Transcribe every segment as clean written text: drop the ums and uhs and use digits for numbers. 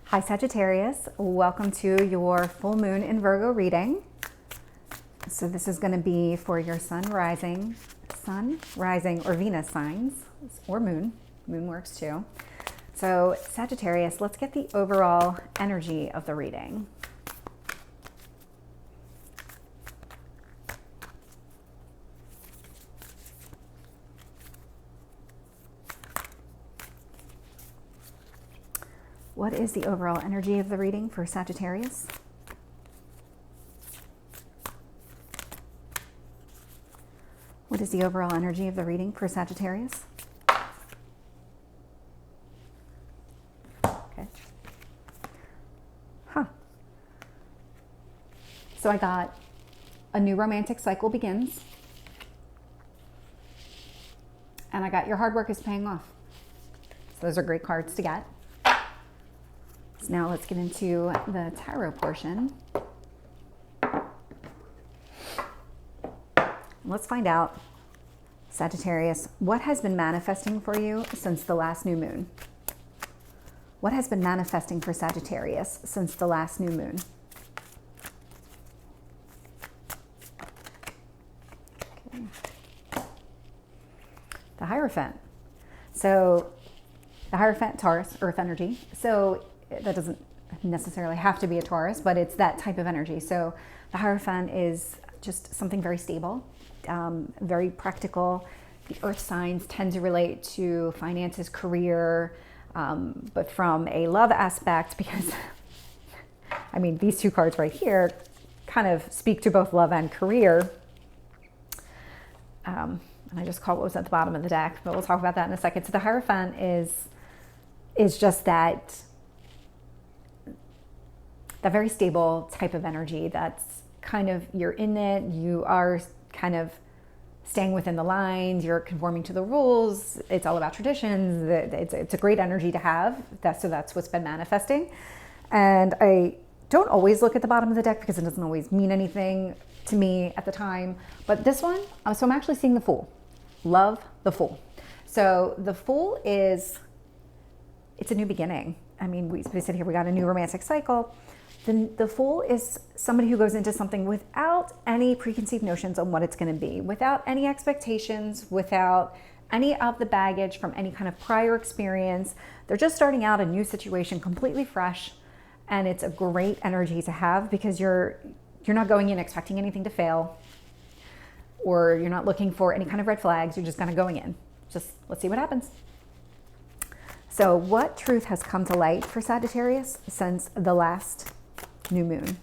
Hi Sagittarius, welcome to your full moon in Virgo reading. So this is going to be for your sun, rising, or Venus signs, or moon. Moon works too. So Sagittarius, let's get the overall energy of the reading. What is the overall energy of the reading for Sagittarius? What is the overall energy of the reading for Sagittarius? Okay. So I got a new romantic cycle begins. And I got your hard work is paying off. So those are great cards to get. So now let's get into the tarot portion. Let's find out, Sagittarius, what has been manifesting for you since the last new moon? What has been manifesting for Sagittarius since the last new moon? Okay. The Hierophant. So the Hierophant, Taurus, Earth energy. So that doesn't necessarily have to be a Taurus, but it's that type of energy. So the Hierophant is just something very stable, very practical. The earth signs tend to relate to finances, career, but from a love aspect, because I mean, these two cards right here kind of speak to both love and career. And I just caught what was at the bottom of the deck, but we'll talk about that in a second. So the Hierophant is just that very stable type of energy that's kind of, you're in it, you are kind of staying within the lines, you're conforming to the rules, it's all about traditions, it's a great energy to have. So that's what's been manifesting. And I don't always look at the bottom of the deck because it doesn't always mean anything to me at the time. But this one, so I'm actually seeing the Fool. Love the Fool. So the Fool it's a new beginning. I mean, we sit here, we got a new romantic cycle. The Fool is somebody who goes into something without any preconceived notions on what it's going to be, without any expectations, without any of the baggage from any kind of prior experience. They're just starting out a new situation completely fresh, and it's a great energy to have because you're not going in expecting anything to fail, or you're not looking for any kind of red flags. You're just kind of going in. Just let's see what happens. So what truth has come to light for Sagittarius since the last new moon?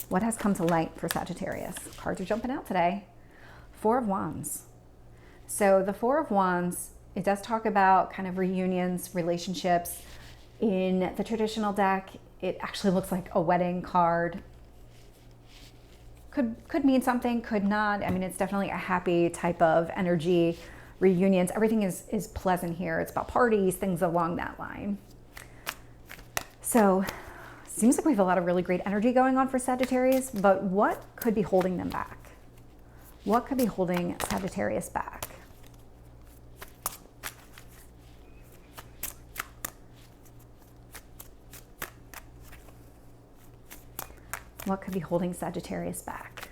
What has come to light for Sagittarius? Cards are jumping out today. Four of Wands. So the Four of Wands, it does talk about kind of reunions, relationships. In the traditional deck, it actually looks like a wedding card. Could mean something, could not. I mean, it's definitely a happy type of energy. Reunions, everything is pleasant here. It's about parties, things along that line. So seems like we have a lot of really great energy going on for Sagittarius, but what could be holding them back? What could be holding Sagittarius back? What could be holding Sagittarius back?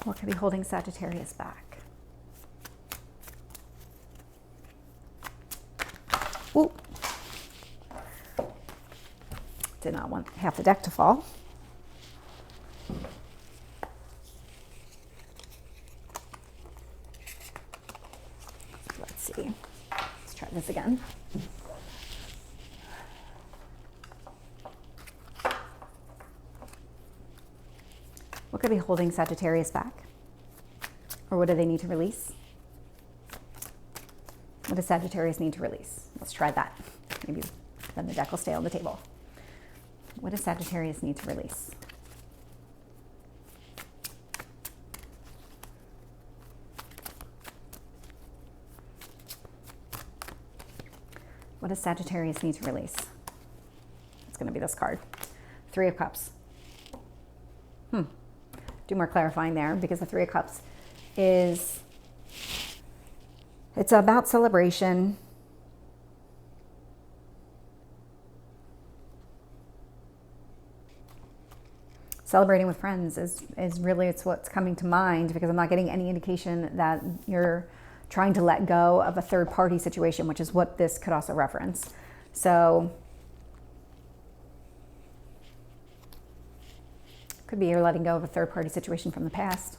What could be holding Sagittarius back? Ooh. Did not want half the deck to fall. Let's see. Let's try this again. What could be holding Sagittarius back? Or what do they need to release? What does Sagittarius need to release? Let's try that. Maybe then the deck will stay on the table. What does Sagittarius need to release? What does Sagittarius need to release? It's going to be this card. Three of Cups. Do more clarifying there, because the Three of Cups is, it's about celebration. Celebrating with friends is really, it's what's coming to mind, because I'm not getting any indication that you're trying to let go of a third party situation, which is what this could also reference. So could be you're letting go of a third party situation from the past.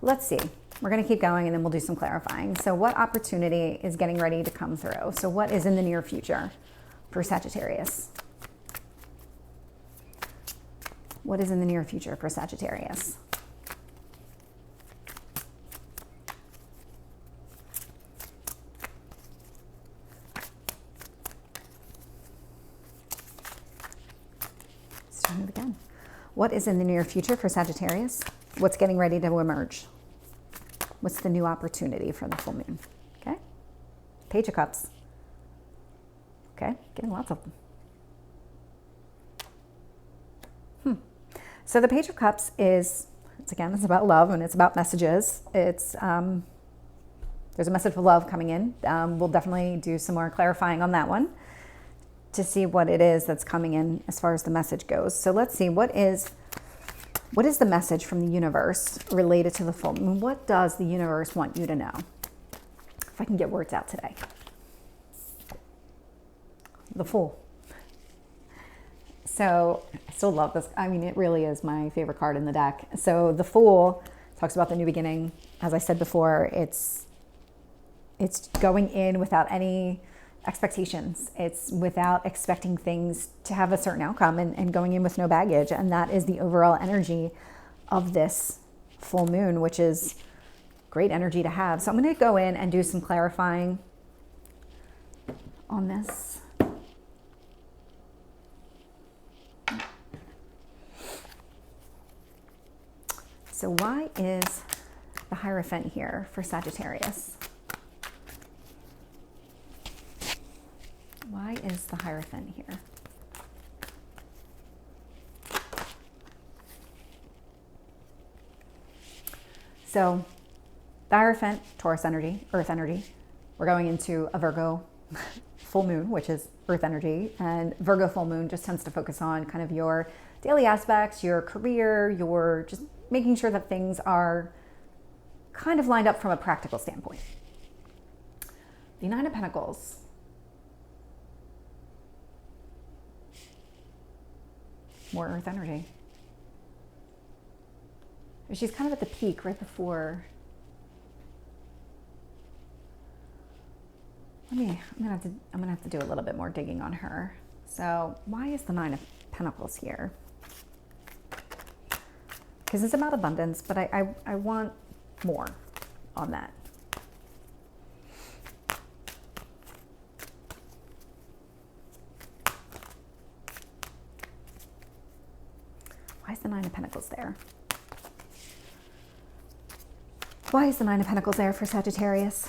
Let's see. We're going to keep going and then we'll do some clarifying. So what opportunity is getting ready to come through? So what is in the near future for Sagittarius? What is in the near future for Sagittarius? Let's try it again. What is in the near future for Sagittarius? What's getting ready to emerge? What's the new opportunity for the full moon? Okay. Page of Cups. Okay. Getting lots of them. So the Page of Cups is, it's about love, and it's about messages. It's, there's a message of love coming in. We'll definitely do some more clarifying on that one to see what it is that's coming in as far as the message goes. So let's see, what is the message from the universe related to the full moon? What does the universe want you to know? If I can get words out today. The Fool. So I still love this. I mean, it really is my favorite card in the deck. So the Fool talks about the new beginning. As I said before, it's going in without any expectations. It's without expecting things to have a certain outcome, and going in with no baggage. And that is the overall energy of this full moon, which is great energy to have. So I'm going to go in and do some clarifying on this. So why is the Hierophant here for Sagittarius? Why is the Hierophant here? So the Hierophant, Taurus energy, earth energy. We're going into a Virgo full moon, which is earth energy. And Virgo full moon just tends to focus on kind of your daily aspects, your career, your just making sure that things are kind of lined up from a practical standpoint. The Nine of Pentacles. More earth energy. She's kind of at the peak right before. I'm gonna have to do a little bit more digging on her. So why is the Nine of Pentacles here? Because it's about abundance, but I want more on that. Why is the Nine of Pentacles there? Why is the Nine of Pentacles there for Sagittarius?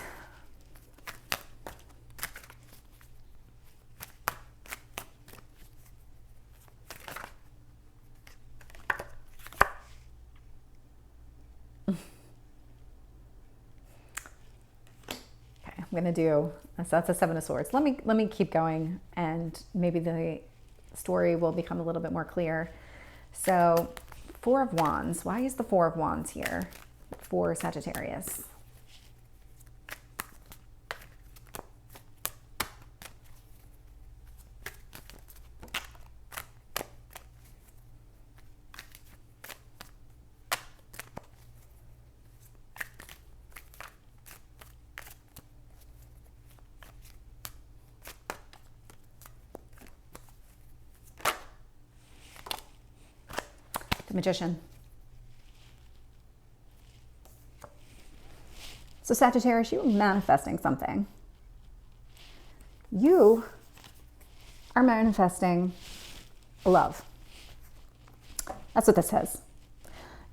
I'm going to do, so that's a Seven of Swords. Let me keep going, and maybe the story will become a little bit more clear. So Four of Wands. Why is the Four of Wands here for Sagittarius? The Magician. So Sagittarius, you are manifesting something. You are manifesting love. That's what this says.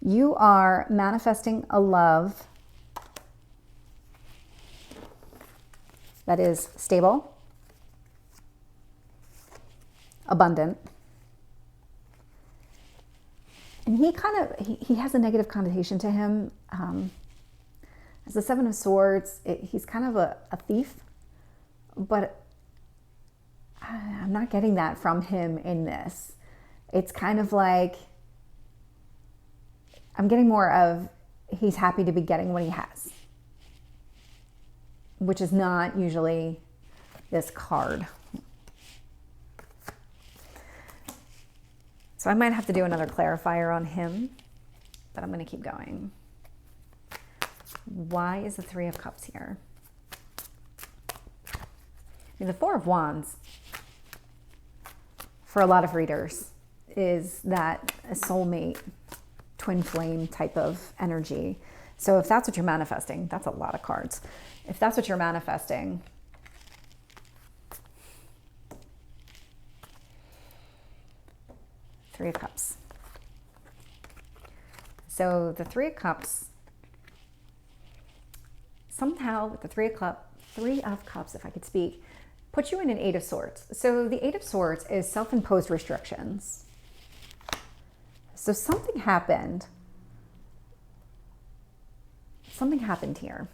You are manifesting a love that is stable, abundant, he has a negative connotation to him. As the Seven of Swords, he's kind of a thief, but I'm not getting that from him in this. It's kind of like, I'm getting more of he's happy to be getting what he has, which is not usually this card. So I might have to do another clarifier on him, but I'm going to keep going. Why is the Three of Cups here? The Four of Wands, for a lot of readers, is that a soulmate, twin flame type of energy. So if that's what you're manifesting, that's a lot of cards. If that's what you're manifesting, Three of Cups. So the Three of Cups, somehow with the Three of Cups, if I could speak, puts you in an Eight of Swords. So the Eight of Swords is self-imposed restrictions. So something happened. Something happened here.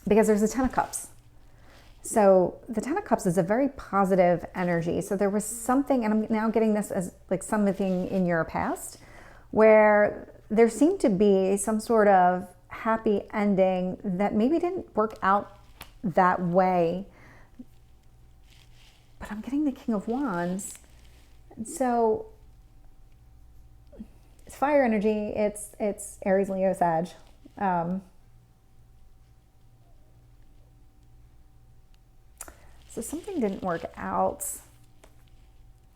Because there's a Ten of Cups. So the Ten of Cups is a very positive energy. So there was something, and I'm now getting this as like something in your past, where there seemed to be some sort of happy ending that maybe didn't work out that way. But I'm getting the King of Wands. And so it's fire energy. It's Aries, Leo, Sag. So something didn't work out,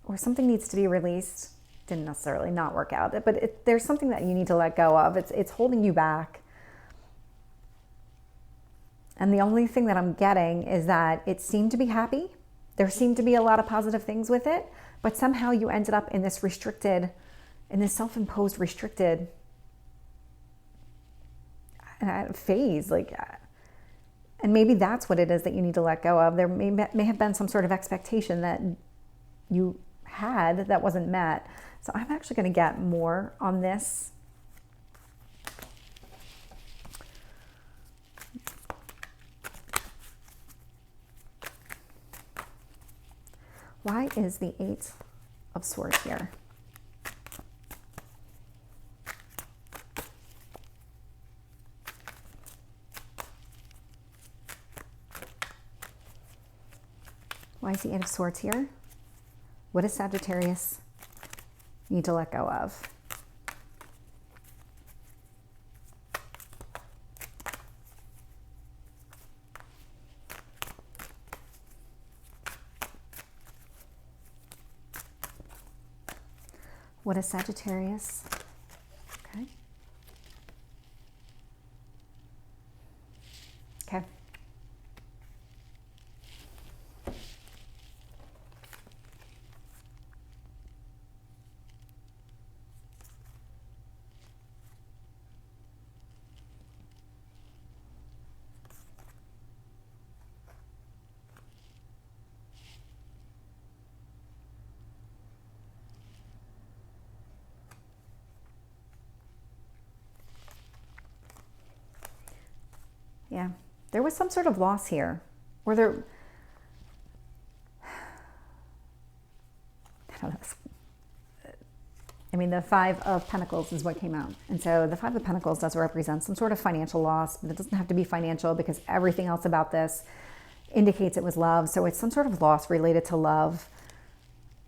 or something needs to be released. Didn't necessarily not work out, but there's something that you need to let go of. It's holding you back. And the only thing that I'm getting is that it seemed to be happy. There seemed to be a lot of positive things with it, but somehow you ended up in this restricted, in this self-imposed restricted phase, like. And maybe that's what it is that you need to let go of. There may have been some sort of expectation that you had that wasn't met. So I'm actually going to get more on this. Why is the Eight of Swords here? Why is the Eight of Swords here? What does Sagittarius need to let go of? What is Sagittarius? Okay. Okay. Yeah, there was some sort of loss here. Or there, I don't know. I mean, the Five of Pentacles is what came out. And so the Five of Pentacles does represent some sort of financial loss, but it doesn't have to be financial because everything else about this indicates it was love. So it's some sort of loss related to love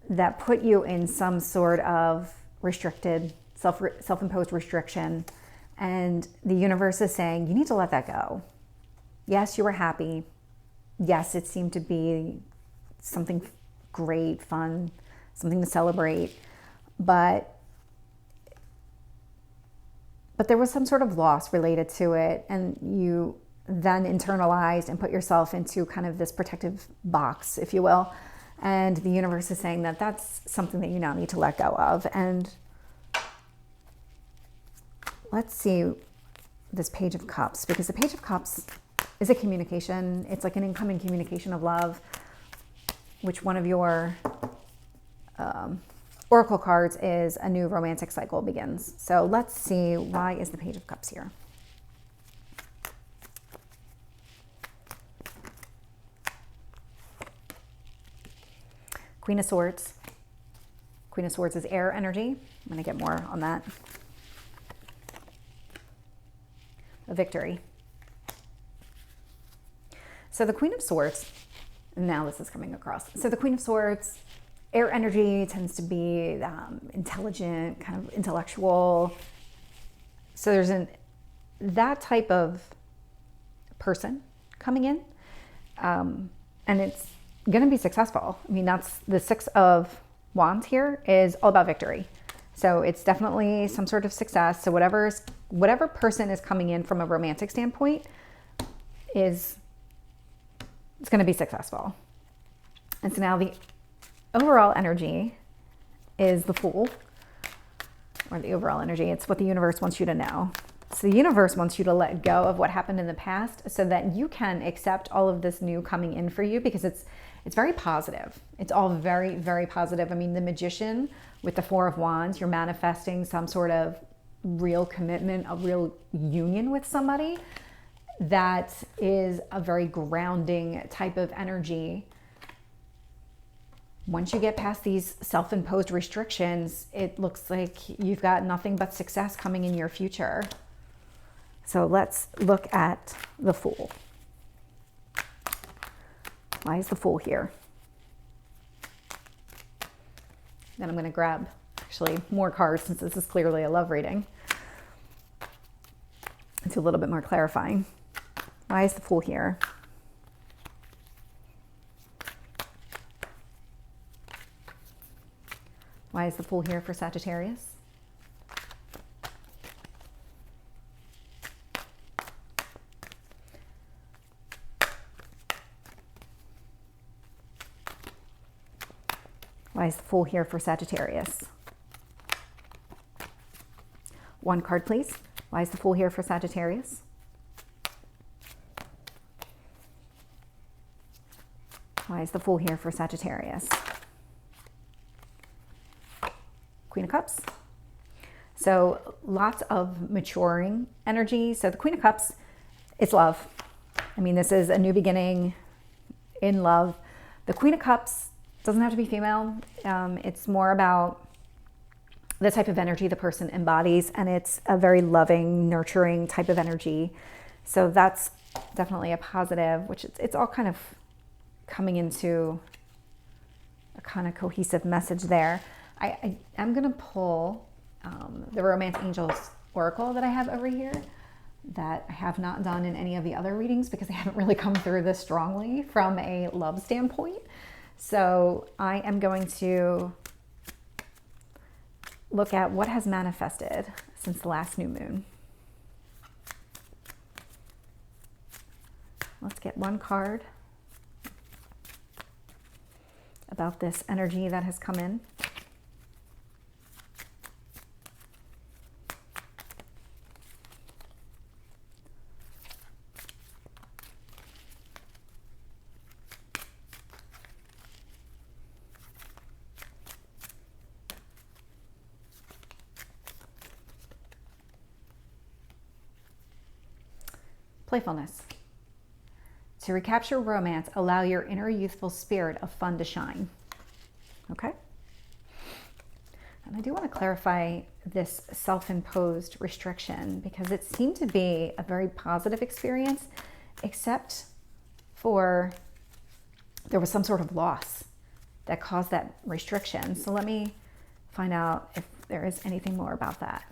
that put you in some sort of restricted, self-imposed restriction. And the universe is saying, you need to let that go. Yes, you were happy. Yes, it seemed to be something great, fun, something to celebrate. But there was some sort of loss related to it. And you then internalized and put yourself into kind of this protective box, if you will. And the universe is saying that that's something that you now need to let go of. And let's see this Page of Cups, because the Page of Cups is a communication. It's like an incoming communication of love, which one of your, Oracle cards is a new romantic cycle begins. So let's see, why is the Page of Cups here? Queen of Swords. Queen of Swords is air energy. I'm going to get more on that. A victory. So the Queen of Swords, now this is coming across. So the Queen of Swords, air energy tends to be intelligent, kind of intellectual. So there's that type of person coming in, and it's going to be successful. I mean, that's the Six of Wands here is all about victory. So it's definitely some sort of success. So whatever person is coming in from a romantic standpoint it's going to be successful. And so now the overall energy is the Fool, or the overall energy. It's what the universe wants you to know. So the universe wants you to let go of what happened in the past so that you can accept all of this new coming in for you, because it's very positive. It's all very, very positive. I mean, the Magician with the Four of Wands, you're manifesting some sort of real commitment, a real union with somebody. That is a very grounding type of energy. Once you get past these self-imposed restrictions, it looks like you've got nothing but success coming in your future. So let's look at the Fool. Why is the Fool here? Then I'm going to grab actually more cards, since this is clearly a love reading. It's a little bit more clarifying. Why is the Fool here? Why is the Fool here for Sagittarius? Why is the Fool here for Sagittarius? One card, please. Why is the Fool here for Sagittarius? Why is the Fool here for Sagittarius? Queen of Cups. So lots of maturing energy. So the Queen of Cups, it's love. I mean, this is a new beginning in love. The Queen of Cups doesn't have to be female. It's more about the type of energy the person embodies, and it's a very loving, nurturing type of energy. So that's definitely a positive, which it's all kind of coming into a kind of cohesive message there. I'm going to pull the Romance Angels Oracle that I have over here, that I have not done in any of the other readings because they haven't really come through this strongly from a love standpoint. So I am going to look at what has manifested since the last new moon. Let's get one card about this energy that has come in. Playfulness. To recapture romance, allow your inner youthful spirit of fun to shine. Okay? And I do want to clarify this self-imposed restriction, because it seemed to be a very positive experience, except for there was some sort of loss that caused that restriction. So let me find out if there is anything more about that.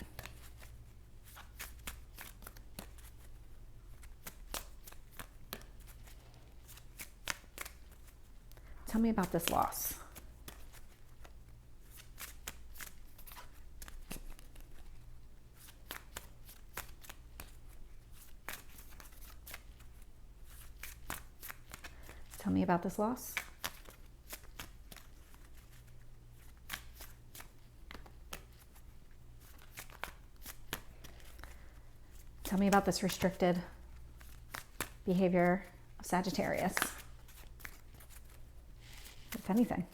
Tell me about this loss. Tell me about this loss. Tell me about this restricted behavior of Sagittarius, if anything.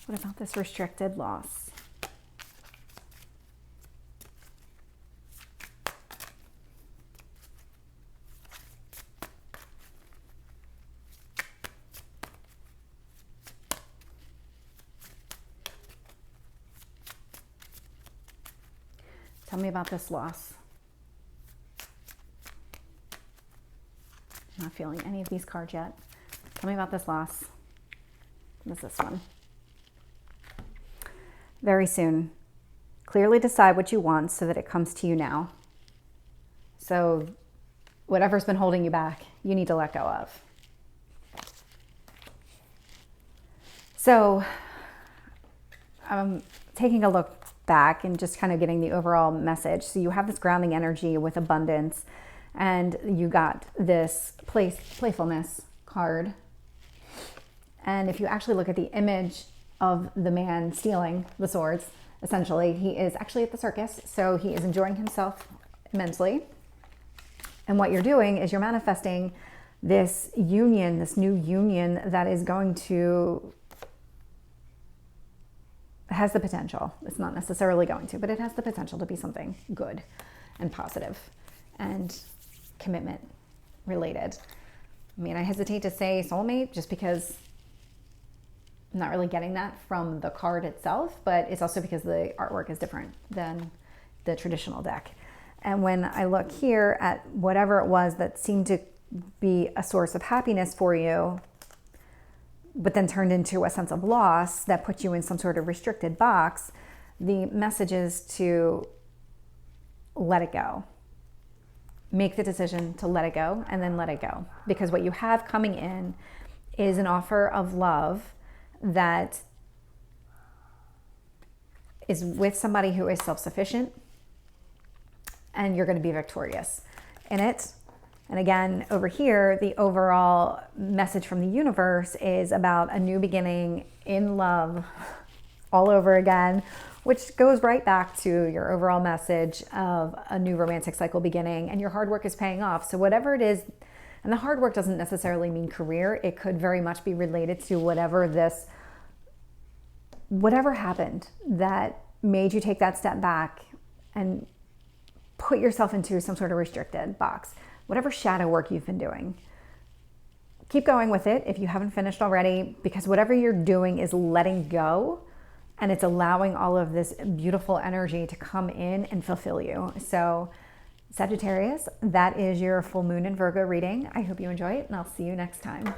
What about this restricted loss? Tell me about this loss. I'm not feeling any of these cards yet. Tell me about this loss. What's this one? Very soon. Clearly decide what you want so that it comes to you now. So whatever's been holding you back, you need to let go of. So I'm taking a look back and just kind of getting the overall message. So you have this grounding energy with abundance, and you got this playfulness card. And if you actually look at the image of the man stealing the swords, essentially, he is actually at the circus. So he is enjoying himself immensely. And what you're doing is you're manifesting this union, this new union that is going to, has the potential. It's not necessarily going to, but it has the potential to be something good and positive and commitment related. I mean, I hesitate to say soulmate just because I'm not really getting that from the card itself, but it's also because the artwork is different than the traditional deck. And when I look here at whatever it was that seemed to be a source of happiness for you, but then turned into a sense of loss that put you in some sort of restricted box, the message is to let it go. Make the decision to let it go, and then let it go. Because what you have coming in is an offer of love that is with somebody who is self-sufficient, and you're going to be victorious in it. And again, over here, the overall message from the universe is about a new beginning in love all over again, which goes right back to your overall message of a new romantic cycle beginning, and your hard work is paying off. So whatever it is, and the hard work doesn't necessarily mean career. It could very much be related to whatever happened that made you take that step back and put yourself into some sort of restricted box. Whatever shadow work you've been doing, keep going with it if you haven't finished already, because whatever you're doing is letting go, and it's allowing all of this beautiful energy to come in and fulfill you. So Sagittarius, that is your full moon in Virgo reading. I hope you enjoy it, and I'll see you next time.